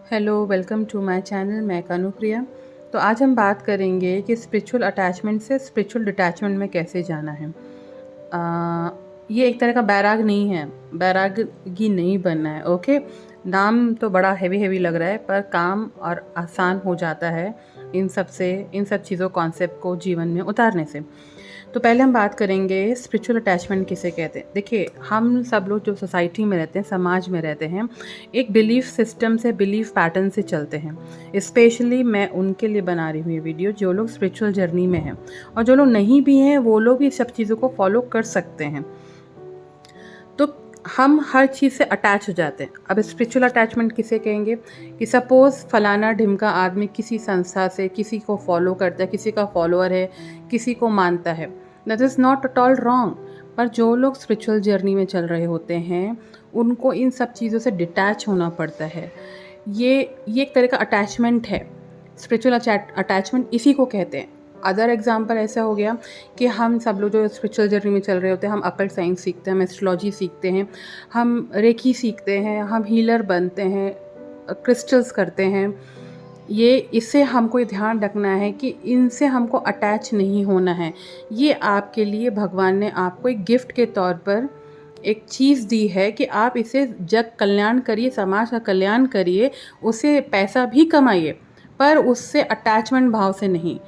Hello, welcome to my channel. मैं कानुप्रिया। तो आज हम बात करेंगे कि स्पिरिचुअल अटैचमेंट से स्पिरिचुअल डिटैचमेंट में कैसे जाना है। ये एक तरह का बैराग नहीं है, बैरागी नहीं बनना है। ओके, नाम तो बड़ा हैवी लग रहा है, पर काम और आसान हो जाता है इन सब चीज़ों कॉन्सेप्ट को जीवन में उतारने से। तो पहले हम बात करेंगे स्पिरिचुअल अटैचमेंट किसे कहते हैं। देखिए, हम सब लोग जो सोसाइटी में रहते हैं, समाज में रहते हैं, एक बिलीफ सिस्टम से, बिलीफ पैटर्न से चलते हैं। स्पेशली मैं उनके लिए बना रही हूँ ये वीडियो जो लोग स्पिरिचुअल जर्नी में हैं, और जो लोग नहीं भी हैं वो लोग भी सब चीज़ों को फॉलो कर सकते हैं। तो हम हर चीज़ से अटैच हो जाते हैं। अब स्पिरिचुअल अटैचमेंट किसे कहेंगे कि सपोज़ फलाना ढिमका आदमी किसी संस्था से किसी को फॉलो करता है, किसी का फॉलोअर है, किसी को मानता है। That is not at all wrong. पर जो लोग स्पिरिचुअल जर्नी में चल रहे होते हैं उनको इन सब चीज़ों से डिटैच होना पड़ता है। ये एक तरह का अटैचमेंट है। स्पिरिचुअल अटैचमेंट इसी को कहते हैं। अदर एग्जाम्पल ऐसा हो गया कि हम सब लोग जो स्पिरिचुअल जर्नी में चल रहे होते हैं, हम अकल्ट साइंस सीखते हैं, हम एस्ट्रोलॉजी सीखते हैं, हम रेकी सीखते हैं, हम हीलर बनते हैं, क्रिस्टल्स करते हैं। ये इससे हमको ये ध्यान रखना है कि इनसे हमको अटैच नहीं होना है। ये आपके लिए भगवान ने आपको एक गिफ्ट के तौर पर एक चीज़ दी है कि आप इसे जग कल्याण करिए, समाज का कल्याण करिए, उससे पैसा भी कमाइए, पर उससे अटैचमेंट भाव से नहीं।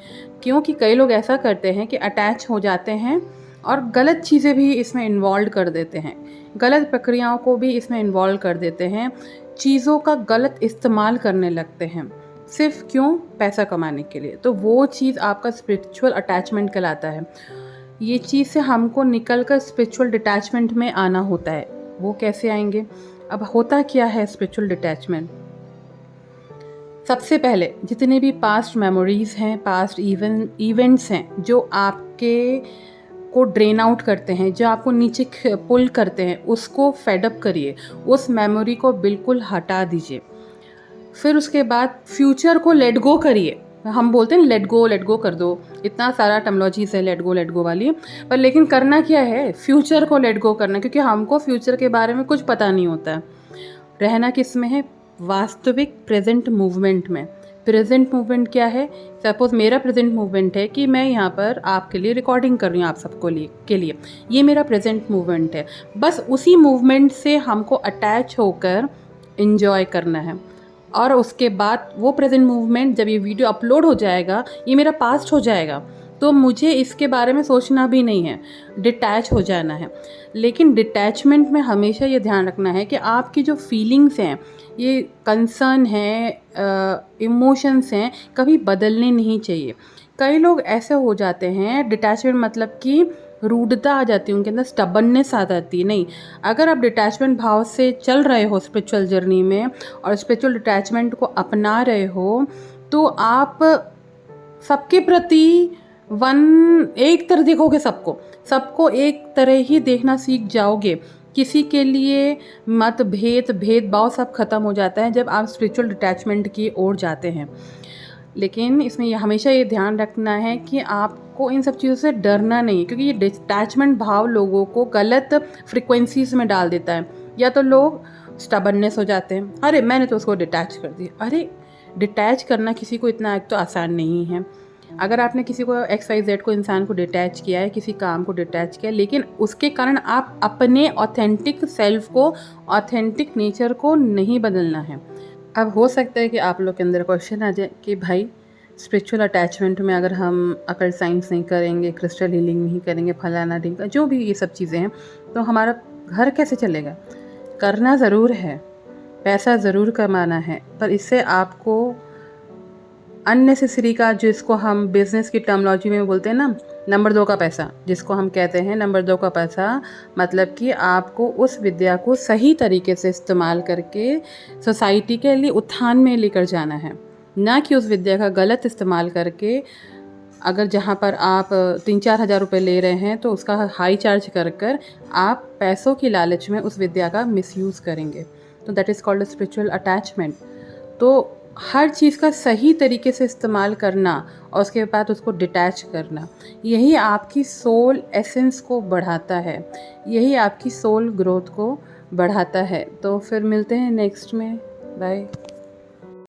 क्योंकि कई लोग ऐसा करते हैं कि अटैच हो जाते हैं और गलत चीज़ें भी इसमें इन्वॉल्व कर देते हैं, गलत प्रक्रियाओं को भी इसमें इन्वॉल्व कर देते हैं, चीज़ों का गलत इस्तेमाल करने लगते हैं, सिर्फ क्यों? पैसा कमाने के लिए। तो वो चीज़ आपका स्पिरिचुअल अटैचमेंट कहलाता है। ये चीज़ से हमको निकल कर स्पिरिचुअल डिटैचमेंट में आना होता है। वो कैसे आएंगे? अब होता क्या है स्पिरिचुअल डिटैचमेंट? सबसे पहले जितने भी पास्ट मेमोरीज़ हैं, पास्ट इवेंट्स हैं जो आपके को ड्रेन आउट करते हैं, जो आपको नीचे पुल करते हैं, उसको फेडअप करिए, उस मेमोरी को बिल्कुल हटा दीजिए। फिर उसके बाद फ्यूचर को लेट गो करिए। हम बोलते हैं लेट गो कर दो, इतना सारा टर्मिनोलॉजीज है लेट गो वाली, पर लेकिन करना क्या है? फ्यूचर को लेट गो करना, क्योंकि हमको फ्यूचर के बारे में कुछ पता नहीं होता है। रहना किस में है? वास्तविक प्रेजेंट मूवमेंट में। प्रेजेंट मूवमेंट क्या है? सपोज मेरा प्रेजेंट मूवमेंट है कि मैं यहाँ पर आपके लिए रिकॉर्डिंग कर रही हूँ, आप सबको के लिए ये मेरा प्रेजेंट मूवमेंट है। बस उसी मूवमेंट से हमको अटैच होकर इंजॉय करना है, और उसके बाद वो प्रेजेंट मूवमेंट जब ये वीडियो अपलोड हो जाएगा, ये मेरा पास्ट हो जाएगा, तो मुझे इसके बारे में सोचना भी नहीं है, डिटैच हो जाना है। लेकिन डिटैचमेंट में हमेशा ये ध्यान रखना है कि आपकी जो फीलिंग्स हैं, ये कंसर्न हैं, इमोशंस हैं, कभी बदलने नहीं चाहिए। कई लोग ऐसे हो जाते हैं, डिटैचमेंट मतलब कि रूडता आ जाती है उनके अंदर, स्टबननेस आ जाती है। नहीं, अगर आप डिटैचमेंट भाव से चल रहे हो स्पिरिचुअल जर्नी में और स्पिरिचुअल डिटैचमेंट को अपना रहे हो, तो आप सबके प्रति एक तरह देखोगे, सबको एक तरह ही देखना सीख जाओगे। किसी के लिए भेदभाव सब खत्म हो जाता है जब आप स्पिरिचुअल डिटैचमेंट की ओर जाते हैं। लेकिन इसमें हमेशा ये ध्यान रखना है कि आपको इन सब चीज़ों से डरना नहीं है, क्योंकि ये डिटैचमेंट भाव लोगों को गलत फ्रिक्वेंसीज में डाल देता है। या तो लोग स्टबननेस हो जाते हैं, अरे मैंने तो उसको डिटैच कर दिया। अरे डिटैच करना किसी को इतना एक तो आसान नहीं है। अगर आपने किसी को XYZ को, इंसान को डिटैच किया है, किसी काम को डिटैच किया, लेकिन उसके कारण आप अपने ऑथेंटिक सेल्फ को, ऑथेंटिक नेचर को नहीं बदलना है। अब हो सकता है कि आप लोग के अंदर क्वेश्चन आ जाए कि भाई स्पिरिचुअल अटैचमेंट में अगर हम अकल्ट साइंस नहीं करेंगे, क्रिस्टल हीलिंग नहीं करेंगे, फलाना ढिमका, जो भी ये सब चीज़ें हैं, तो हमारा घर कैसे चलेगा? करना ज़रूर है, पैसा ज़रूर कमाना है, पर इससे आपको अननेसेसरी का, जिसको हम बिज़नेस की टर्मिनोलॉजी में बोलते हैं ना, नंबर 2 का पैसा, जिसको हम कहते हैं नंबर 2 का पैसा, मतलब कि आपको उस विद्या को सही तरीके से इस्तेमाल करके सोसाइटी के लिए उत्थान में लेकर जाना है, ना कि उस विद्या का गलत इस्तेमाल करके, अगर जहाँ पर आप 3-4 हज़ार रुपये ले रहे हैं तो उसका हाई चार्ज कर आप पैसों की लालच में उस विद्या का मिसयूज़ करेंगे। तो that is called spiritual attachment. तो हर चीज़ का सही तरीके से इस्तेमाल करना और उसके बाद उसको डिटैच करना, यही आपकी सोल एसेंस को बढ़ाता है, यही आपकी सोल ग्रोथ को बढ़ाता है। तो फिर मिलते हैं नेक्स्ट में। बाय।